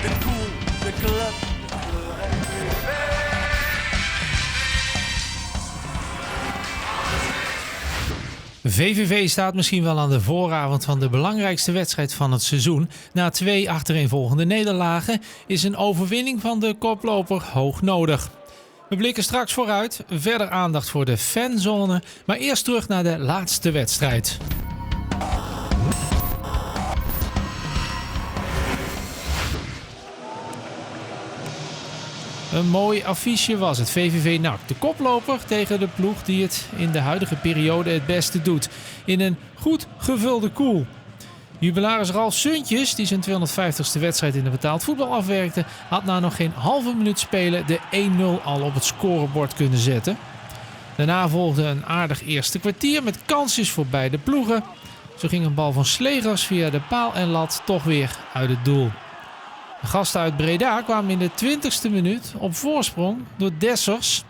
de Koel, de club. VVV staat misschien wel aan de vooravond van de belangrijkste wedstrijd van het seizoen. Na 2 achtereenvolgende nederlagen is een overwinning van de koploper hoog nodig. We blikken straks vooruit, verder aandacht voor de fanzone, maar eerst terug naar de laatste wedstrijd. Een mooi affiche was het. VVV NAC, de koploper tegen de ploeg die het in de huidige periode het beste doet. In een goed gevulde Koel. Jubilaris Ralf Suntjes, die zijn 250ste wedstrijd in de betaald voetbal afwerkte, had na nog geen halve minuut spelen de 1-0 al op het scorebord kunnen zetten. Daarna volgde een aardig eerste kwartier met kansjes voor beide ploegen. Zo ging een bal van Slegers via de paal en lat toch weer uit het doel. De gasten uit Breda kwamen in de 20ste minuut op voorsprong door Dessers.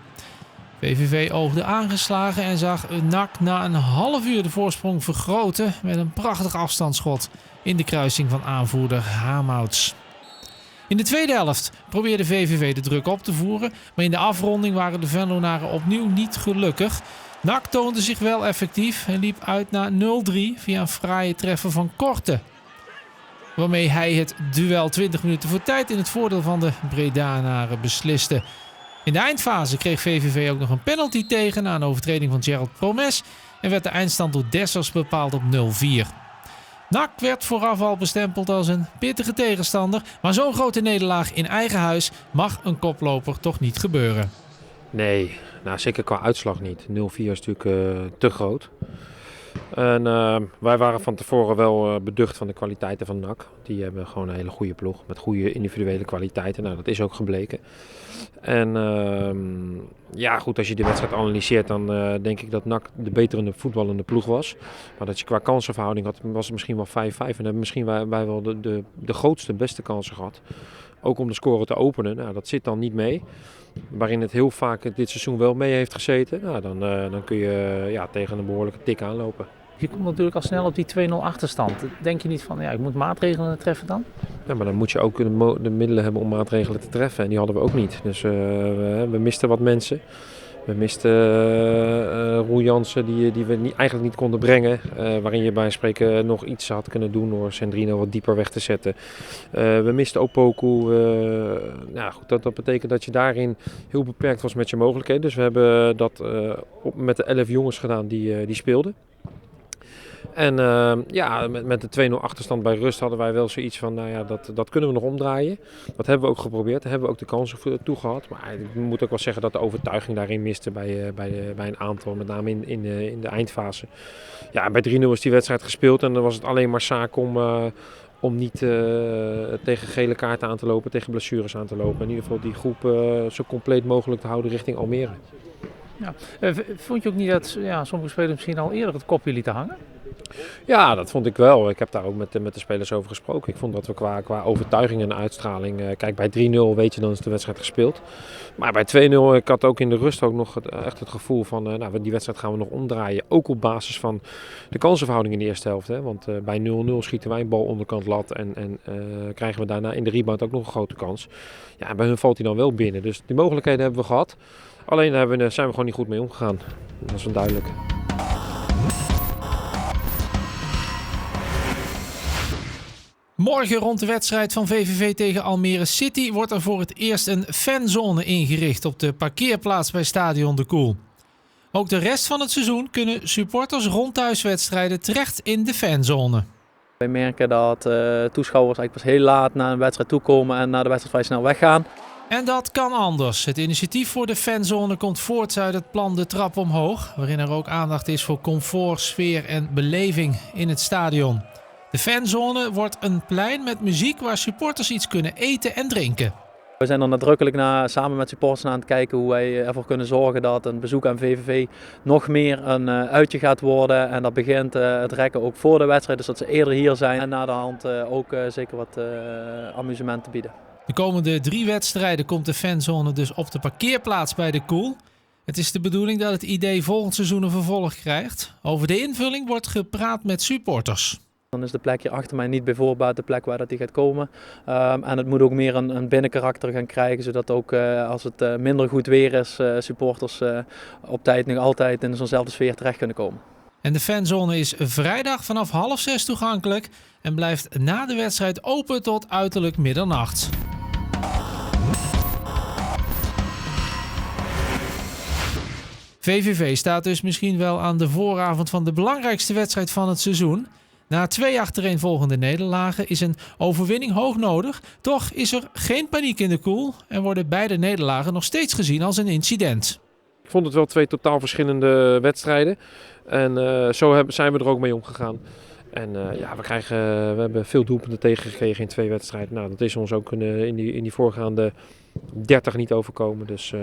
VVV oogde aangeslagen en zag NAC na een half uur de voorsprong vergroten met een prachtig afstandsschot in de kruising van aanvoerder Hamouts. In de tweede helft probeerde VVV de druk op te voeren, maar in de afronding waren de Venlonaren opnieuw niet gelukkig. NAC toonde zich wel effectief en liep uit naar 0-3 via een fraaie treffer van Korte, waarmee hij het duel 20 minuten voor tijd in het voordeel van de Bredanaren besliste. In de eindfase kreeg VVV ook nog een penalty tegen na een overtreding van Gerald Promes en werd de eindstand door Dessers bepaald op 0-4. NAC werd vooraf al bestempeld als een pittige tegenstander, maar zo'n grote nederlaag in eigen huis mag een koploper toch niet gebeuren. Nee, nou, zeker qua uitslag niet. 0-4 is natuurlijk te groot. En wij waren van tevoren wel beducht van de kwaliteiten van NAC. Die hebben gewoon een hele goede ploeg met goede individuele kwaliteiten. Nou, dat is ook gebleken. En ja, goed, als je de wedstrijd analyseert, dan denk ik dat NAC de betere voetballende ploeg was. Maar dat je qua kansenverhouding had, was het misschien wel 5-5. En hebben misschien wij wel de grootste, beste kansen gehad. Ook om de score te openen. Nou, dat zit dan niet mee. Waarin het heel vaak dit seizoen wel mee heeft gezeten. Nou, dan kun je tegen een behoorlijke tik aanlopen. Je komt natuurlijk al snel op die 2-0 achterstand. Denk je niet van, ja, ik moet maatregelen treffen dan? Ja, maar dan moet je ook de middelen hebben om maatregelen te treffen. En die hadden we ook niet. Dus we misten wat mensen. We misten Roel Jansen die we eigenlijk niet konden brengen. Waarin je bij spreken nog iets had kunnen doen door Sandrino wat dieper weg te zetten. We misten Opoku. Nou, goed, dat betekent dat je daarin heel beperkt was met je mogelijkheden. Dus we hebben dat met de 11 jongens gedaan die speelden. En met de 2-0 achterstand bij rust hadden wij wel zoiets van, nou ja, dat kunnen we nog omdraaien. Dat hebben we ook geprobeerd, daar hebben we ook de kansen voor toe gehad. Maar ik moet ook wel zeggen dat de overtuiging daarin miste bij een aantal, met name in de eindfase. Ja, bij 3-0 is die wedstrijd gespeeld en dan was het alleen maar zaak om niet tegen gele kaarten aan te lopen, tegen blessures aan te lopen. In ieder geval die groep zo compleet mogelijk te houden richting Almere. Ja. Vond je ook niet dat sommige spelers misschien al eerder het kopje lieten hangen? Ja, dat vond ik wel. Ik heb daar ook met de spelers over gesproken. Ik vond dat we qua overtuiging en uitstraling... kijk, bij 3-0 weet je, dan is de wedstrijd gespeeld. Maar bij 2-0, ik had ook in de rust ook nog echt het gevoel van... die wedstrijd gaan we nog omdraaien. Ook op basis van de kansenverhouding in de eerste helft. Hè? Want bij 0-0 schieten wij een bal onderkant lat en krijgen we daarna in de rebound ook nog een grote kans. Ja, bij hun valt hij dan wel binnen. Dus die mogelijkheden hebben we gehad. Alleen daar zijn we gewoon niet goed mee omgegaan. Dat is wel duidelijk. Morgen rond de wedstrijd van VVV tegen Almere City wordt er voor het eerst een fanzone ingericht op de parkeerplaats bij Stadion de Koel. Ook de rest van het seizoen kunnen supporters rond thuiswedstrijden terecht in de fanzone. Wij merken dat toeschouwers eigenlijk pas heel laat naar een wedstrijd toekomen en na de wedstrijd vrij snel weggaan. En dat kan anders. Het initiatief voor de fanzone komt voort uit het plan De Trap Omhoog, waarin er ook aandacht is voor comfort, sfeer en beleving in het stadion. De fanzone wordt een plein met muziek waar supporters iets kunnen eten en drinken. We zijn er nadrukkelijk samen met supporters aan het kijken hoe wij ervoor kunnen zorgen dat een bezoek aan VVV nog meer een uitje gaat worden. En dat begint het rekken ook voor de wedstrijd, dus dat ze eerder hier zijn en na de hand ook zeker wat amusement te bieden. De komende 3 wedstrijden komt de fanzone dus op de parkeerplaats bij de Koel. Het is de bedoeling dat het idee volgend seizoen een vervolg krijgt. Over de invulling wordt gepraat met supporters. Dan is de plek hier achter mij niet bijvoorbeeld de plek waar dat die gaat komen. En het moet ook meer een binnenkarakter gaan krijgen, zodat ook als het minder goed weer is, supporters op tijd nog altijd in zo'nzelfde sfeer terecht kunnen komen. En de fanzone is vrijdag vanaf 5:30 toegankelijk en blijft na de wedstrijd open tot uiterlijk middernacht. VVV staat dus misschien wel aan de vooravond van de belangrijkste wedstrijd van het seizoen. Na 2 achtereenvolgende nederlagen is een overwinning hoog nodig. Toch is er geen paniek in de koel en worden beide nederlagen nog steeds gezien als een incident. Ik vond het wel 2 totaal verschillende wedstrijden. En zo zijn we er ook mee omgegaan. En we hebben veel doelpunten tegengekregen in 2 wedstrijden. Nou, dat is ons ook in die voorgaande 30 niet overkomen. Dus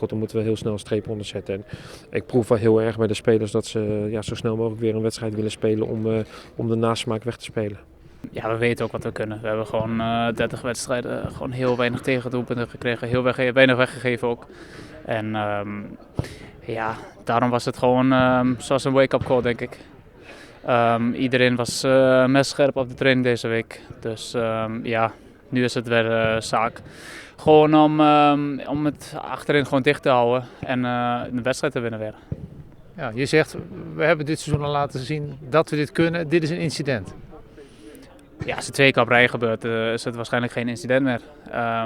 dan moeten we heel snel een streep onder zetten. En ik proef wel heel erg bij de spelers dat ze zo snel mogelijk weer een wedstrijd willen spelen om de nasmaak weg te spelen. Ja, we weten ook wat we kunnen. We hebben gewoon 30 wedstrijden, gewoon heel weinig tegendoelpunten gekregen, heel weinig weggegeven ook. En daarom was het gewoon zoals een wake-up call, denk ik. Iedereen was messcherp op de training deze week. Dus nu is het weer zaak. Gewoon om het achterin gewoon dicht te houden en de wedstrijd te winnen weer. Ja, je zegt, we hebben dit seizoen al laten zien dat we dit kunnen. Dit is een incident. Ja, als het 2 keer op rij gebeurt, is het waarschijnlijk geen incident meer.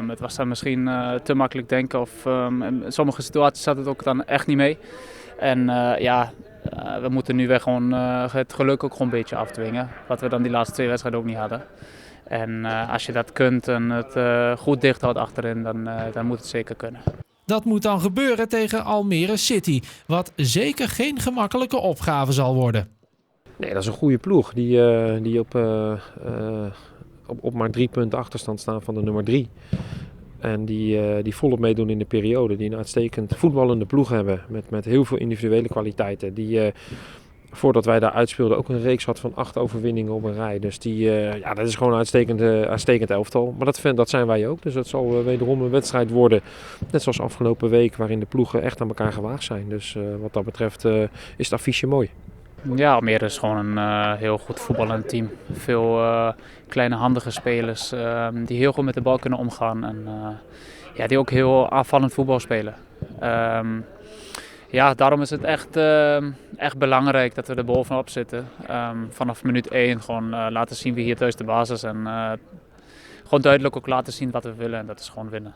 Het was dan misschien te makkelijk denken of in sommige situaties zat het ook dan echt niet mee. En we moeten nu weer gewoon het geluk ook gewoon een beetje afdwingen. Wat we dan die laatste 2 wedstrijden ook niet hadden. En als je dat kunt en het goed dicht houdt achterin, dan moet het zeker kunnen. Dat moet dan gebeuren tegen Almere City, wat zeker geen gemakkelijke opgave zal worden. Nee, dat is een goede ploeg die op maar 3 punten achterstand staan van de nummer 3. En die volop meedoen in de periode. Die een uitstekend voetballende ploeg hebben met heel veel individuele kwaliteiten. Die voordat wij daar uitspeelden ook een reeks had van 8 overwinningen op een rij. Dus dat is gewoon een uitstekend elftal. Maar dat zijn wij ook. Dus dat zal wederom een wedstrijd worden. Net zoals afgelopen week waarin de ploegen echt aan elkaar gewaagd zijn. Dus wat dat betreft is het affiche mooi. Ja, Almere is gewoon een heel goed voetballend team. Veel kleine handige spelers die heel goed met de bal kunnen omgaan. En die ook heel aanvallend voetbal spelen. Daarom is het echt belangrijk dat we er bovenop zitten. Vanaf minuut 1 gewoon laten zien wie hier thuis de basis is. En gewoon duidelijk ook laten zien wat we willen en dat is gewoon winnen.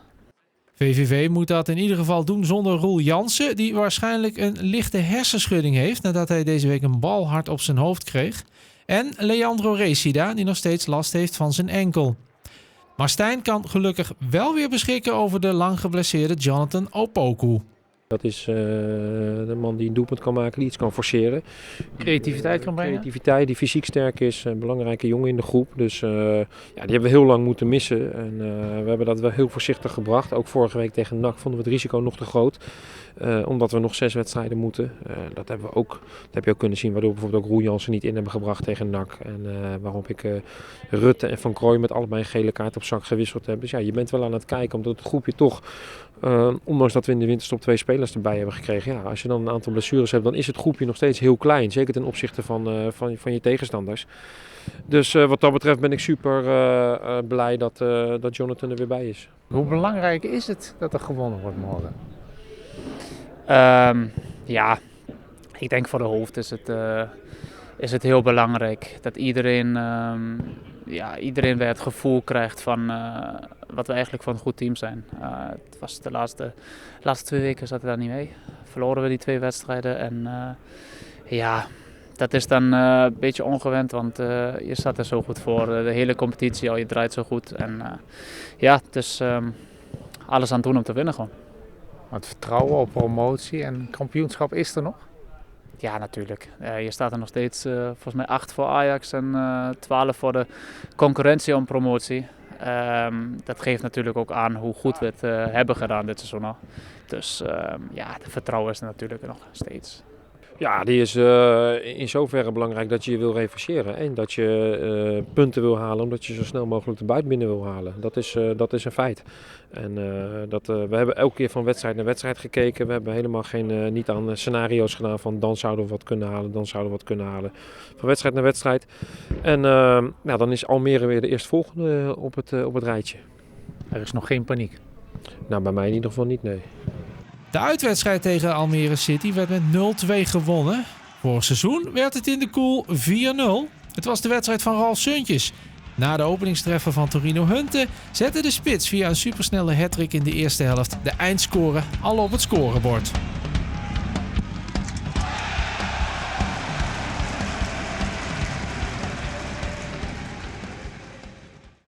VVV moet dat in ieder geval doen zonder Roel Jansen, die waarschijnlijk een lichte hersenschudding heeft nadat hij deze week een bal hard op zijn hoofd kreeg. En Leandro Resida, die nog steeds last heeft van zijn enkel. Maar Stijn kan gelukkig wel weer beschikken over de lang geblesseerde Jonathan Opoku. Dat is de man die een doelpunt kan maken, die iets kan forceren. Creativiteit kan brengen. Creativiteit, die fysiek sterk is. Een belangrijke jongen in de groep. Dus die hebben we heel lang moeten missen. En we hebben dat wel heel voorzichtig gebracht. Ook vorige week tegen NAC vonden we het risico nog te groot. Omdat we nog 6 wedstrijden moeten. Dat heb je ook kunnen zien. Waardoor we bijvoorbeeld ook Roel Jansen niet in hebben gebracht tegen NAC. En waarom ik Rutte en Van Krooij met allebei een gele kaart op zak gewisseld heb. Dus je bent wel aan het kijken. Omdat het groepje toch, ondanks dat we in de winterstop 2 spelers erbij hebben gekregen. Ja, als je dan een aantal blessures hebt, dan is het groepje nog steeds heel klein. Zeker ten opzichte van je tegenstanders. Dus wat dat betreft ben ik super blij dat Jonathan er weer bij is. Hoe belangrijk is het dat er gewonnen wordt morgen? Ik denk voor de hoofd is het heel belangrijk dat iedereen weer het gevoel krijgt van wat we eigenlijk van een goed team zijn. Het was de laatste 2 weken zat er daar niet mee. Verloren we die 2 wedstrijden en dat is dan een beetje ongewend, want je staat er zo goed voor. De hele competitie al, je draait zo goed. En dus alles aan het doen om te winnen gewoon. Het vertrouwen op promotie en kampioenschap is er nog? Ja, natuurlijk. Je staat er nog steeds volgens mij 8 voor Ajax en 12 voor de concurrentie om promotie. Dat geeft natuurlijk ook aan hoe goed we het hebben gedaan dit seizoen al. Dus het vertrouwen is er natuurlijk nog steeds. Ja, die is in zoverre belangrijk dat je je wil revancheren. En dat je punten wil halen omdat je zo snel mogelijk de buit binnen wil halen. Dat is een feit. En we hebben elke keer van wedstrijd naar wedstrijd gekeken. We hebben helemaal niet aan scenario's gedaan van dan zouden we wat kunnen halen, dan zouden we wat kunnen halen. Van wedstrijd naar wedstrijd. En dan is Almere weer de eerstvolgende op het rijtje. Er is nog geen paniek. Nou, bij mij in ieder geval niet, nee. De uitwedstrijd tegen Almere City werd met 0-2 gewonnen. Vorig seizoen werd het in de Koel 4-0. Het was de wedstrijd van Ralf Seuntjes. Na de openingstreffer van Torino Hunte zette de spits via een supersnelle hattrick in de eerste helft de eindscore al op het scorebord.